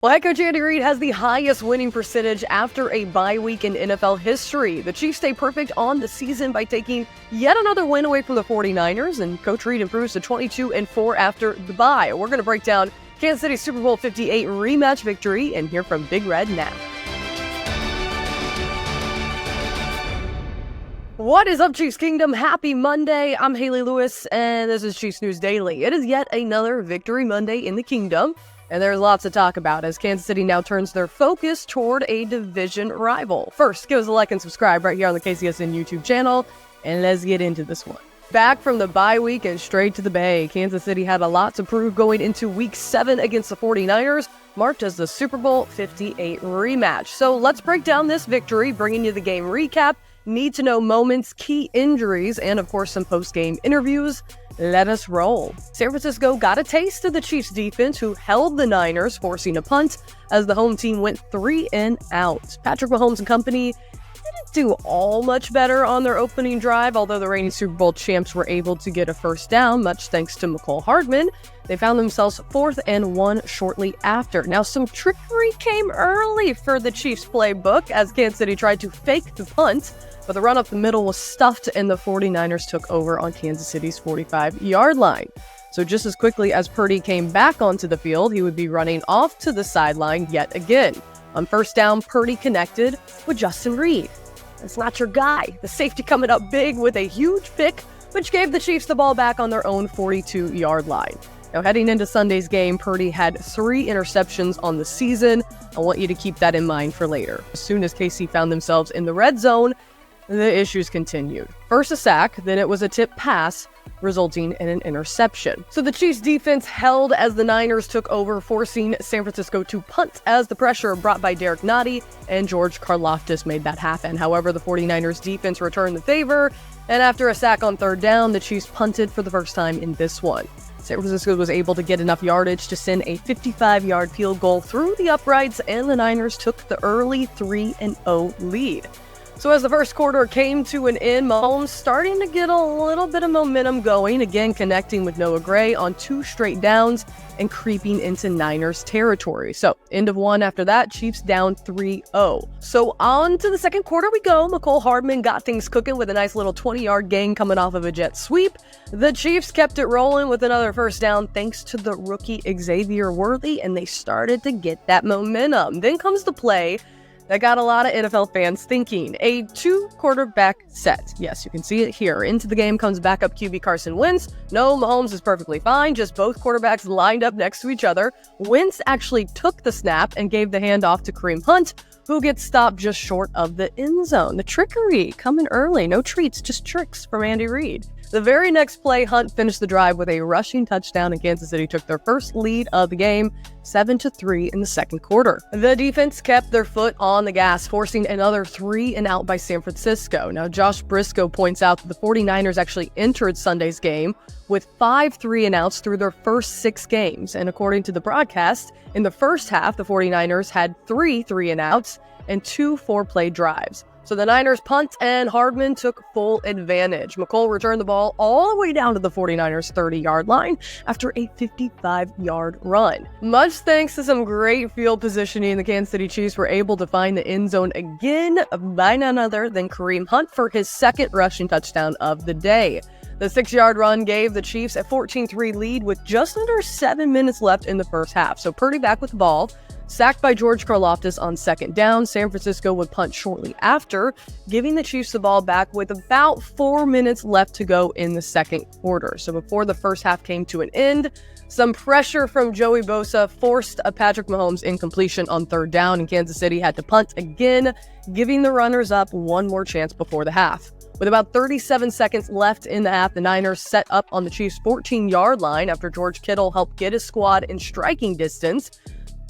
Well, head coach Andy Reid has the highest winning percentage after a bye week in NFL history. The Chiefs stay perfect on the season by taking yet another win away from the 49ers, and Coach Reid improves to 22-4 after the bye. We're going to break down Kansas City Super Bowl LVIII rematch victory and hear from Big Red now. What is up, Chiefs Kingdom? Happy Monday. I'm Hayley Lewis, and this is Chiefs News Daily. It is yet another Victory Monday in the Kingdom. And there's lots to talk about as Kansas City now turns their focus toward a division rival. First, give us a like and subscribe right here on the KCSN YouTube channel, and let's get into this one. Back from the bye week and straight to the Bay, Kansas City had a lot to prove going into Week 7 against the 49ers, marked as the Super Bowl LVIII rematch. So let's break down this victory, bringing you the game recap, need-to-know moments, key injuries, and of course some post-game interviews. Let us roll. San Francisco got a taste of the Chiefs defense, who held the Niners, forcing a punt as the home team went 3 and out. Patrick Mahomes and company didn't do all much better on their opening drive, although the reigning Super Bowl champs were able to get a first down, much thanks to Mecole Hardman. They found themselves 4th and 1 shortly after. Now, some trickery came early for the Chiefs playbook as Kansas City tried to fake the punt, but the run up the middle was stuffed and the 49ers took over on Kansas City's 45-yard line. So just as quickly as Purdy came back onto the field, he would be running off to the sideline yet again. On first down, Purdy connected with Justin Reid. That's not your guy. The safety coming up big with a huge pick, which gave the Chiefs the ball back on their own 42-yard line. Now, heading into Sunday's game, Purdy had 3 interceptions on the season. I want you to keep that in mind for later. As soon as KC found themselves in the red zone, the issues continued. First a sack, then it was a tip pass, resulting in an interception. So the Chiefs defense held as the Niners took over, forcing San Francisco to punt as the pressure brought by Derek Nottie and George Karlaftis made that happen. However, the 49ers defense returned the favor, and after a sack on third down, the Chiefs punted for the first time in this one. San Francisco was able to get enough yardage to send a 55-yard field goal through the uprights, and the Niners took the early 3-0 lead. So as the first quarter came to an end, Mahomes starting to get a little bit of momentum going, again connecting with Noah Gray on 2 straight downs and creeping into Niners territory. So end of 1 after that, Chiefs down 3-0. So on to the second quarter we go. Mecole Hardman got things cooking with a nice little 20-yard gain coming off of a jet sweep. The Chiefs kept it rolling with another first down thanks to the rookie Xavier Worthy, and they started to get that momentum. Then comes the play that got a lot of NFL fans thinking. A 2-quarterback set. Yes, you can see it here. Into the game comes backup QB Carson Wentz. No, Mahomes is perfectly fine, just both quarterbacks lined up next to each other. Wentz actually took the snap and gave the handoff to Kareem Hunt, who gets stopped just short of the end zone. The trickery coming early. No treats, just tricks from Andy Reid. The very next play, Hunt finished the drive with a rushing touchdown, and Kansas City took their first lead of the game, 7-3 in the second quarter. The defense kept their foot on the gas, forcing another 3 and out by San Francisco. Now, Josh Briscoe points out that the 49ers actually entered Sunday's game with 5 3 and outs through their first 6 games. And according to the broadcast, in the first half, the 49ers had 3 3 and outs and 2 4-play drives. So the Niners punt, and Hardman took full advantage. Mecole returned the ball all the way down to the 49ers' 30-yard line after a 55-yard run. Much thanks to some great field positioning, the Kansas City Chiefs were able to find the end zone again by none other than Kareem Hunt for his second rushing touchdown of the day. The 6-yard run gave the Chiefs a 14-3 lead with just under 7 minutes left in the first half. So Purdy back with the ball. Sacked by George Karlaftis on second down, San Francisco would punt shortly after, giving the Chiefs the ball back with about 4 minutes left to go in the second quarter. So before the first half came to an end, some pressure from Joey Bosa forced a Patrick Mahomes incompletion on third down, and Kansas City had to punt again, giving the runners-up one more chance before the half. With about 37 seconds left in the half, the Niners set up on the Chiefs' 14-yard line after George Kittle helped get his squad in striking distance.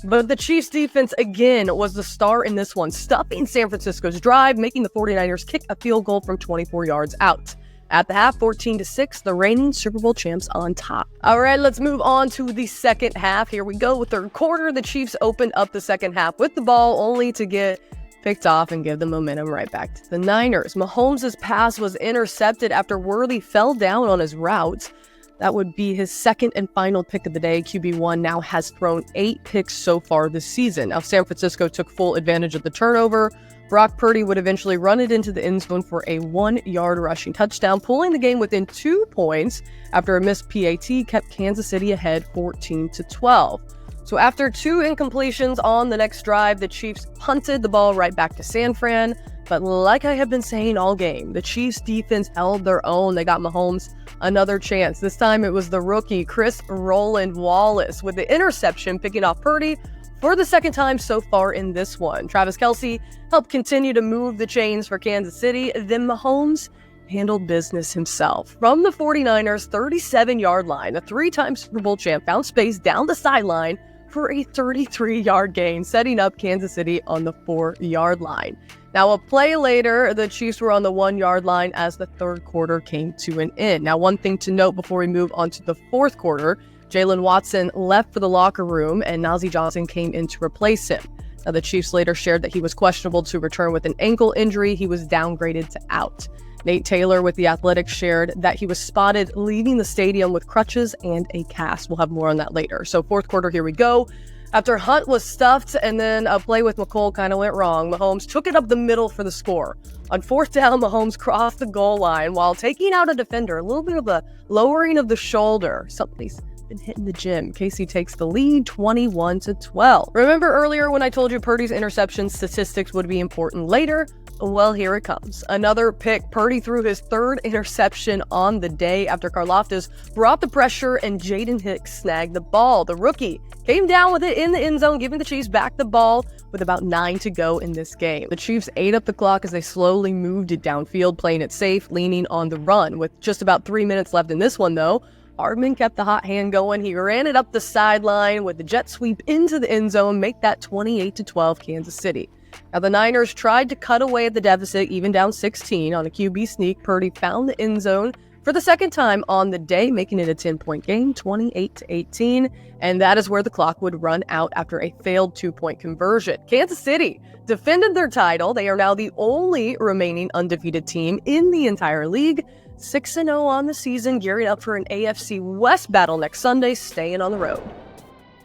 But the Chiefs defense again was the star in this one, stuffing San Francisco's drive, making the 49ers kick a field goal from 24 yards out. At the half, 14-6, the reigning Super Bowl champs on top. All right, let's move on to the second half. Here we go. Third quarter, the Chiefs opened up the second half with the ball, only to get picked off and give the momentum right back to the Niners. Mahomes' pass was intercepted after Worthy fell down on his route. That would be his second and final pick of the day. QB1 now has thrown 8 picks so far this season. Now, San Francisco took full advantage of the turnover. Brock Purdy would eventually run it into the end zone for a 1-yard rushing touchdown, pulling the game within 2 points after a missed PAT kept Kansas City ahead 14-12. So after 2 incompletions on the next drive, the Chiefs punted the ball right back to San Fran. But like I have been saying all game, the Chiefs defense held their own. They got Mahomes another chance. This time it was the rookie, Chris Roland Wallace, with the interception picking off Purdy for the second time so far in this one. Travis Kelce helped continue to move the chains for Kansas City. Then Mahomes handled business himself. From the 49ers' 37-yard line, a 3-time Super Bowl champ found space down the sideline for a 33-yard gain, setting up Kansas City on the 4-yard line. Now, a play later, the Chiefs were on the 1-yard line as the third quarter came to an end. Now, one thing to note before we move on to the fourth quarter, Jalen Watson left for the locker room and Najee Johnson came in to replace him. Now, the Chiefs later shared that he was questionable to return with an ankle injury. He was downgraded to out. Nate Taylor with The Athletic shared that he was spotted leaving the stadium with crutches and a cast. We'll have more on that later. So fourth quarter, here we go. After Hunt was stuffed and then a play with McColl kind of went wrong, Mahomes took it up the middle for the score. On fourth down, Mahomes crossed the goal line while taking out a defender. A little bit of a lowering of the shoulder. Somebody's been hitting the gym. KC takes the lead 21-12. Remember earlier when I told you Purdy's interception statistics would be important later? Well, here it comes. Another pick. Purdy threw his 3rd interception on the day after Karlaftis brought the pressure and Jaden Hicks snagged the ball. The rookie came down with it in the end zone, giving the Chiefs back the ball with about 9 to go in this game. The Chiefs ate up the clock as they slowly moved it downfield, playing it safe, leaning on the run. With just about 3 minutes left in this one, though, Hardman kept the hot hand going. He ran it up the sideline with the jet sweep into the end zone, make that 28-12 Kansas City. Now, the Niners tried to cut away at the deficit, even down 16 on a QB sneak. Purdy found the end zone for the second time on the day, making it a 10-point game, 28-18. And that is where the clock would run out after a failed 2-point conversion. Kansas City defended their title. They are now the only remaining undefeated team in the entire league. 6-0 on the season, gearing up for an AFC West battle next Sunday, staying on the road.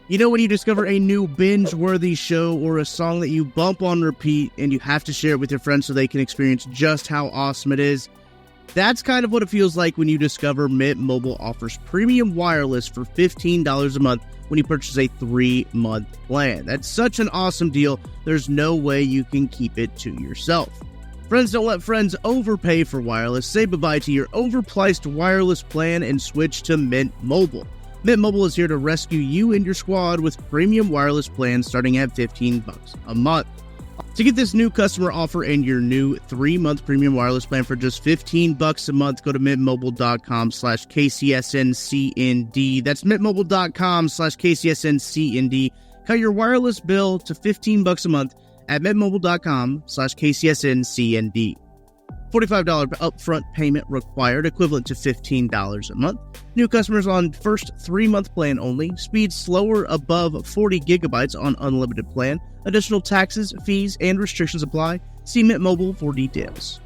You know when you discover a new binge-worthy show or a song that you bump on repeat and you have to share it with your friends so they can experience just how awesome it is? That's kind of what it feels like when you discover Mint Mobile offers premium wireless for $15 a month when you purchase a 3-month plan. That's such an awesome deal, there's no way you can keep it to yourself. Friends don't let friends overpay for wireless. Say bye-bye to your overpriced wireless plan and switch to Mint Mobile. Mint Mobile is here to rescue you and your squad with premium wireless plans starting at $15 a month. To get this new customer offer and your new 3-month premium wireless plan for just $15 a month, go to mintmobile.com/KCSNCND. That's mintmobile.com/KCSNCND. Cut your wireless bill to $15 a month at mintmobile.com/KCSNCND. $45 upfront payment required, equivalent to $15 a month. New customers on first 3-month plan only. Speed slower above 40 gigabytes on unlimited plan. Additional taxes, fees, and restrictions apply. See Mint Mobile for details.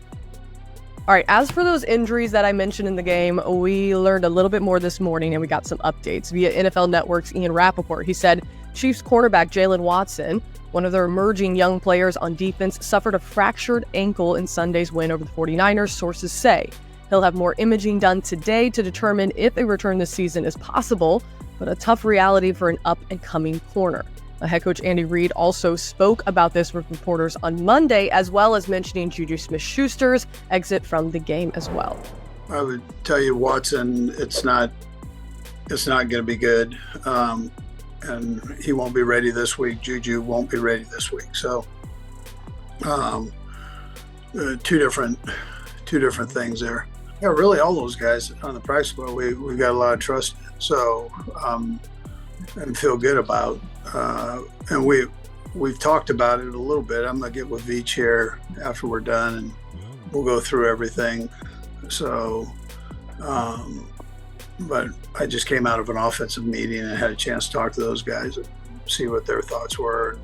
All right, as for those injuries that I mentioned in the game, we learned a little bit more this morning and we got some updates via NFL Network's Ian Rappaport. He said Chiefs cornerback Jalen Watson, one of their emerging young players on defense, suffered a fractured ankle in Sunday's win over the 49ers, sources say. He'll have more imaging done today to determine if a return this season is possible, but a tough reality for an up-and-coming corner. Head coach Andy Reid also spoke about this with reporters on Monday, as well as mentioning Juju Smith-Schuster's exit from the game as well. I would tell you, Watson, it's not going to be good. And he won't be ready this week. Juju won't be ready this week. So, two different things there. Yeah, really, all those guys on the practice squad, we've got a lot of trust in. So, and feel good about. And we've talked about it a little bit. I'm gonna get with Veach here after we're done, and we'll go through everything. So. But I just came out of an offensive meeting and had a chance to talk to those guys and see what their thoughts were.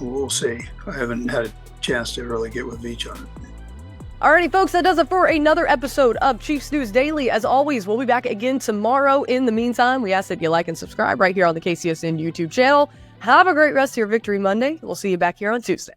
We'll see. I haven't had a chance to really get with Veach on it. Alrighty, folks, that does it for another episode of Chiefs News Daily. As always, we'll be back again tomorrow. In the meantime, we ask that you like and subscribe right here on the KCSN YouTube channel. Have a great rest of your Victory Monday. We'll see you back here on Tuesday.